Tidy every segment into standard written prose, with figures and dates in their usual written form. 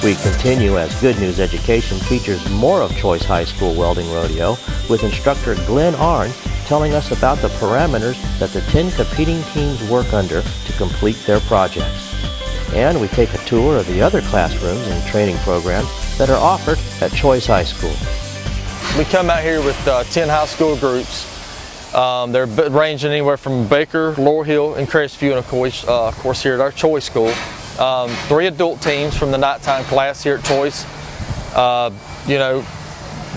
We continue as Good News Education features more of Choice High School Welding Rodeo with instructor Glenn Arnn telling us about the parameters that the 10 competing teams work under to complete their projects. And we take a tour of the other classrooms and training programs that are offered at Choice High School. We come out here with 10 high school groups. They're ranging anywhere from Baker, Laurel Hill, and Crestview, and of course here at our Choice School. 3 adult teams from the nighttime class here at Choice.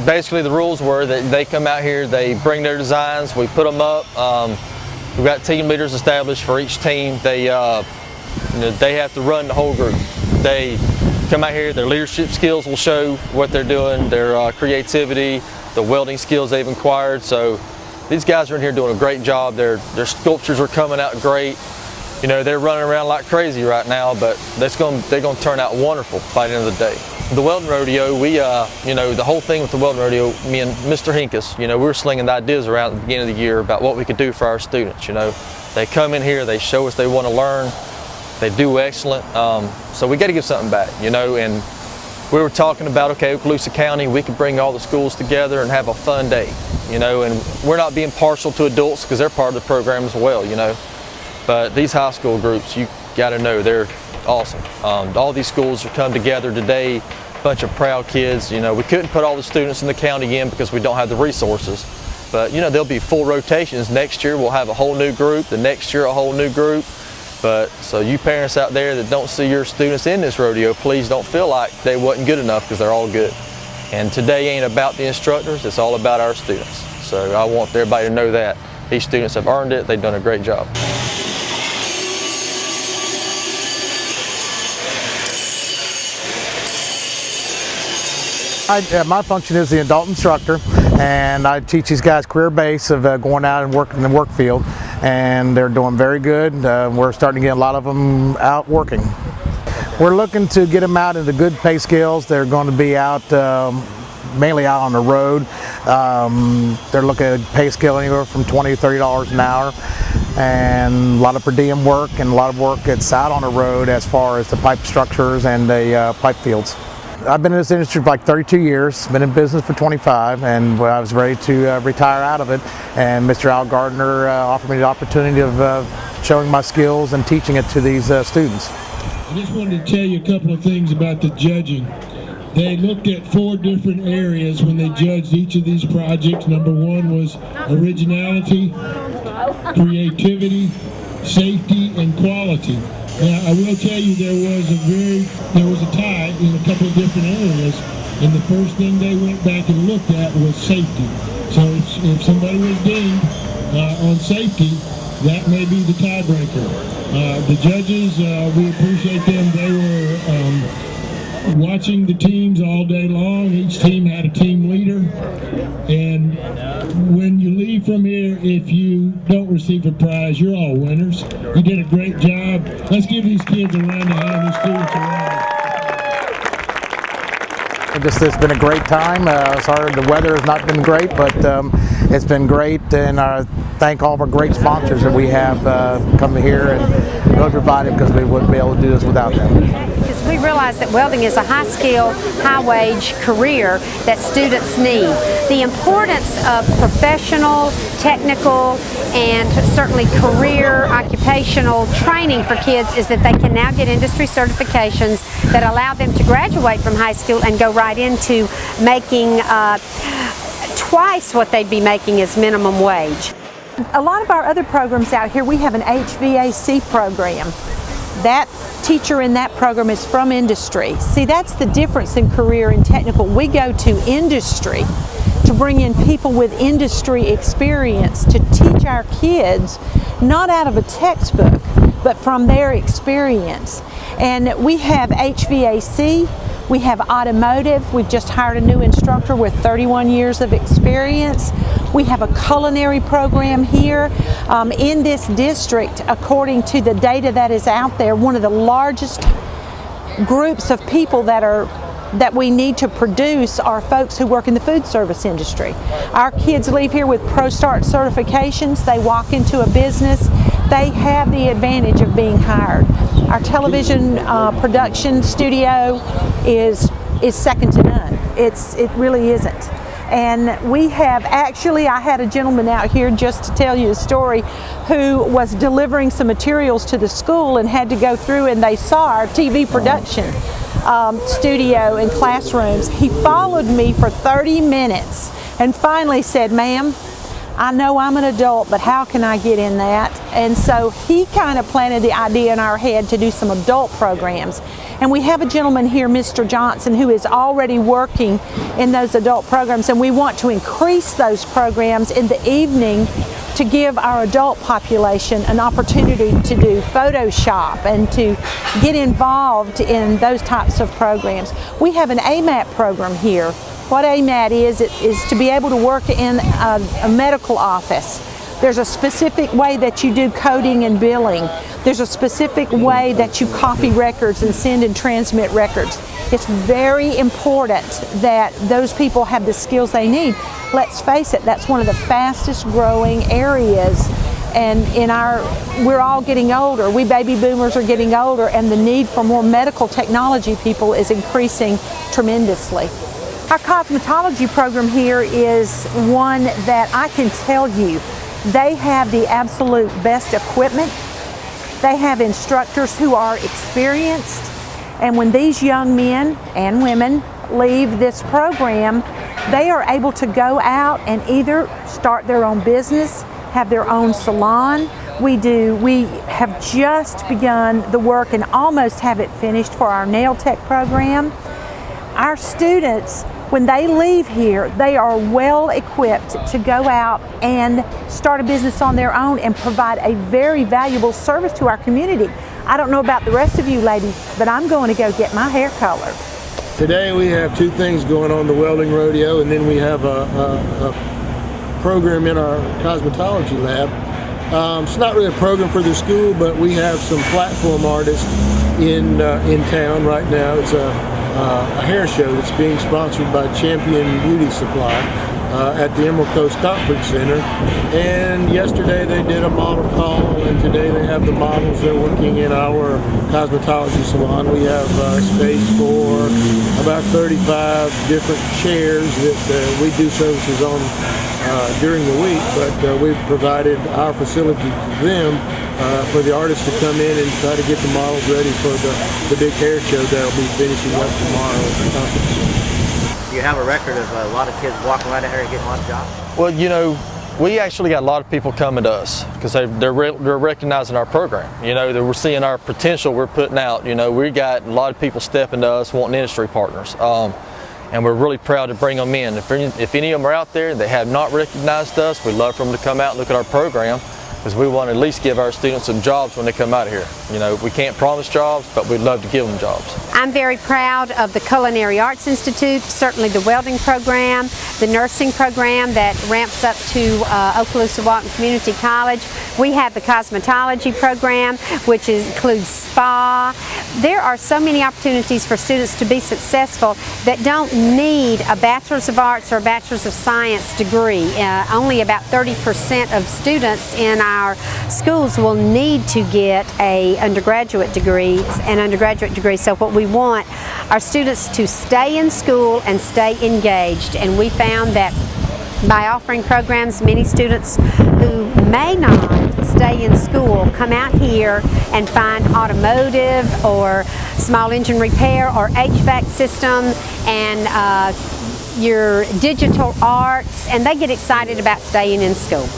Basically the rules were that they come out here, they bring their designs, we put them up. We've got team leaders established for each team. They have to run the whole group. They come out here, their leadership skills will show what they're doing, their creativity, the welding skills they've acquired. So these guys are in here doing a great job. Their sculptures are coming out great. They're running around like crazy right now, but they're going to turn out wonderful by the end of the day. The Welding Rodeo, the whole thing with the Welding Rodeo, me and Mr. Hinkus, we were slinging the ideas around at the beginning of the year about what we could do for our students. They come in here, they show us they want to learn, they do excellent, so we got to give something back, and we were talking about, okay, Okaloosa County, we could bring all the schools together and have a fun day, and we're not being partial to adults because they're part of the program as well, but these high school groups, you got to know, they're awesome. All these schools have come together today, a bunch of proud kids. We couldn't put all the students in the county in because we don't have the resources, but there'll be full rotations. Next year we'll have a whole new group, the next year a whole new group. But so you parents out there that don't see your students in this rodeo, please don't feel like they wasn't good enough, because they're all good. And today ain't about the instructors, it's all about our students. So I want everybody to know that. These students have earned it, they've done a great job. My function is the adult instructor, and I teach these guys career base of going out and working in the work field, and they're doing very good. We're starting to get a lot of them out working. We're looking to get them out into good pay skills. They're going to be out mainly out on the road. They're looking at pay scale anywhere from $20 to $30 an hour, and a lot of per diem work and a lot of work that's out on the road as far as the pipe structures and the pipe fields. I've been in this industry for like 32 years, been in business for 25, and I was ready to retire out of it, and Mr. Al Gardner offered me the opportunity of showing my skills and teaching it to these students. I just wanted to tell you a couple of things about the judging. They looked at 4 different areas when they judged each of these projects. Number 1 was originality, creativity, safety, and quality. Now, I will tell you there was a tie in a couple of different areas, and the first thing they went back and looked at was safety. So if somebody was deemed on safety, that may be the tiebreaker. The judges, we appreciate them. They were watching the teams all day long. Each team had a team leader, and when you leave from here, if you don't receive a prize, you're all winners. You did a great job. Let's give these kids a round of applause, these students a round. It's been a great time. Sorry the weather has not been great, but it's been great, and I thank all of our great sponsors that we have come here and really provided, because we wouldn't be able to do this without them. Because we realize that welding is a high-skill, high-wage career that students need. The importance of professional, technical, and certainly career, occupational training for kids is that they can now get industry certifications that allow them to graduate from high school and go right into making twice what they'd be making as minimum wage. A lot of our other programs out here, we have an HVAC program. That teacher in that program is from industry. See, that's the difference in career and technical. We go to industry to bring in people with industry experience to teach our kids, not out of a textbook, but from their experience. And we have HVAC, we have automotive. We've just hired a new instructor with 31 years of experience. We have a culinary program here. In this district, according to the data that is out there, one of the largest groups of people that we need to produce are folks who work in the food service industry. Our kids leave here with ProStart certifications. They walk into a business, they have the advantage of being hired. Our television production studio is second to none. It really isn't. And we have actually, I had a gentleman out here, just to tell you a story, who was delivering some materials to the school and had to go through, and they saw our TV production studio and classrooms. He followed me for 30 minutes and finally said, "Ma'am, I know I'm an adult, but how can I get in that?" And so he kind of planted the idea in our head to do some adult programs. And we have a gentleman here, Mr. Johnson, who is already working in those adult programs, and we want to increase those programs in the evening to give our adult population an opportunity to do Photoshop and to get involved in those types of programs. We have an AMAT program here. What AMAT is to be able to work in a medical office. There's a specific way that you do coding and billing. There's a specific way that you copy records and send and transmit records. It's very important that those people have the skills they need. Let's face it, that's one of the fastest growing areas. And we're all getting older. We baby boomers are getting older, and the need for more medical technology people is increasing tremendously. Our cosmetology program here is one that I can tell you, they have the absolute best equipment. They have instructors who are experienced, and when these young men and women leave this program, they are able to go out and either start their own business, have their own salon. We have just begun the work and almost have it finished for our nail tech program. Our students, when they leave here, they are well equipped to go out and start a business on their own and provide a very valuable service to our community. I don't know about the rest of you ladies, but I'm going to go get my hair colored. Today we have two things going on, the Welding Rodeo, and then we have a program in our cosmetology lab. It's not really a program for the school, but we have some platform artists in town right now. It's a hair show that's being sponsored by Champion Beauty Supply at the Emerald Coast Conference Center. And yesterday they did a model call, and today they have the models. They're working in our cosmetology salon. We have space for about 35 different chairs that we do services on during the week, but we've provided our facility to them for the artists to come in and try to get the models ready for the big hair show that'll be finishing up tomorrow at the conference. You have a record of a lot of kids walking around here and getting a lot of jobs? Well, you know, we actually got a lot of people coming to us because they're recognizing our program. You know, we're seeing our potential we're putting out. You know, we got a lot of people stepping to us wanting industry partners. And we're really proud to bring them in. If any of them are out there that have not recognized us, we'd love for them to come out and look at our program, because we want to at least give our students some jobs when they come out here. You know, we can't promise jobs, but we'd love to give them jobs. I'm very proud of the Culinary Arts Institute, certainly the welding program, the nursing program that ramps up to Okaloosa Walton Community College. We have the cosmetology program, which includes spa. There are so many opportunities for students to be successful that don't need a Bachelor's of Arts or a Bachelor's of Science degree. Only about 30% of students in our schools will need to get an undergraduate degree. So what we want our students to stay in school and stay engaged, and we found that by offering programs, many students who may not stay in school come out here and find automotive or small engine repair or HVAC system and your digital arts, and they get excited about staying in school.